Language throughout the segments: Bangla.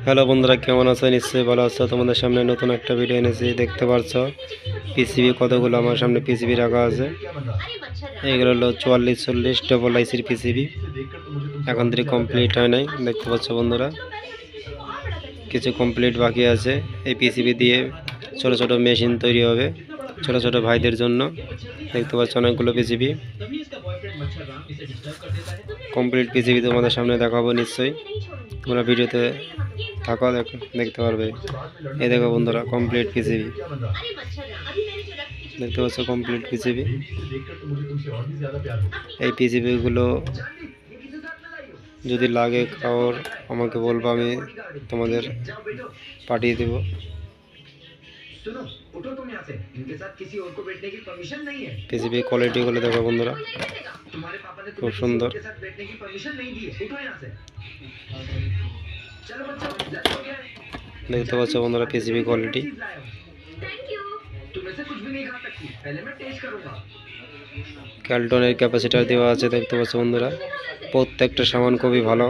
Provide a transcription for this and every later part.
হ্যালো বন্ধুরা, কেমন আছো? নিশ্চয়ই ভালো আছো। তোমাদের সামনে নতুন একটা ভিডিও এনেছি। দেখতে পাচ্ছ পিসিবি কতগুলো আমার সামনে পিসিবি রাখা আছে। এগুলো হলো 4440 ডবল আইসির পিসিবি। এখন থেকে কমপ্লিট হয় নাই। দেখতে পাচ্ছ বন্ধুরা, কিছু কমপ্লিট বাকি আছে। এই পিসিবি দিয়ে ছোট ছোট মেশিন তৈরি হবে ছোট ছোট ভাইদের জন্য। দেখতে পাচ্ছ অনেকগুলো পিসিবি। কমপ্লিট পিসিবি তোমাদের সামনে দেখাবো নিশ্চয়ই। তোমরা ভিডিওতে থাকো, দেখতে পারবে। এই দেখো বন্ধুরা, কমপ্লিট পিসিবি দেখতে পাচ্ছ, কমপ্লিট পিসিবি। এই পিসিবিগুলো যদি লাগে কারোর আমাকে বলবো, আমি তোমাদের পাঠিয়ে দেব। পিসিবি কোয়ালিটিগুলো দেখো বন্ধুরা, খুব সুন্দর। দেখতে পাচ্ছ বন্ধুরা পিসিবি কোয়ালিটি। ক্যালটনের ক্যাপাসিটার দেওয়া আছে। দেখতে পাচ্ছ বন্ধুরা, প্রত্যেকটা সামান খুবই ভালো।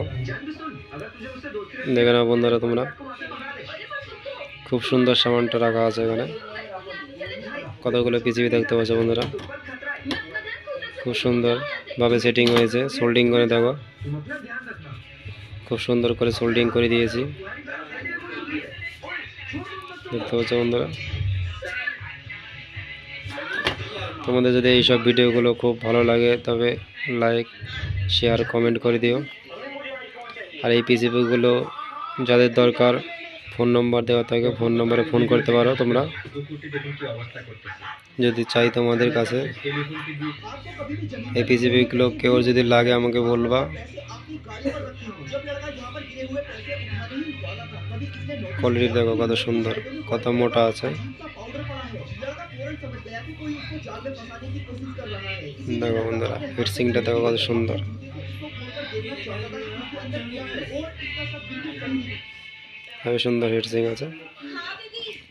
দেখে নাও বন্ধুরা তোমরা, খুব সুন্দর সামানটা রাখা আছে এখানে। কতগুলো পিসিবি দেখতে পাচ্ছ বন্ধুরা, খুব সুন্দরভাবে সেটিং হয়েছে। সোল্ডিং করে দেখো, খুব সুন্দর করে সোল্ডিং করে দিয়েছি। দেখতে পাচ্ছ বন্ধুরা, তোমাদের যদি এইসব ভিডিওগুলো খুব ভালো লাগে তবে লাইক, শেয়ার, কমেন্ট করে দিও। আর এই পিসিবিগুলো যাদের দরকার, ফোন নম্বর দেওয়া থাকে, ফোন নম্বরে ফোন করতে পারো তোমরা যদি চাই তোমাদের কাছে। এই পিসিবিগুলো কেউ যদি লাগে আমাকে বলবা। কোয়ালিটি দেখো কত সুন্দর, কত মোটা আছে। দেখো বন্ধুরা, ফিটসিংটা দেখো কত সুন্দর। খুবই সুন্দর ফিটসিং আছে।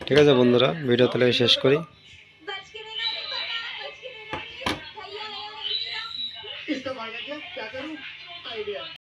ঠিক আছে বন্ধুরা, ভিডিও তাহলে শেষ করি।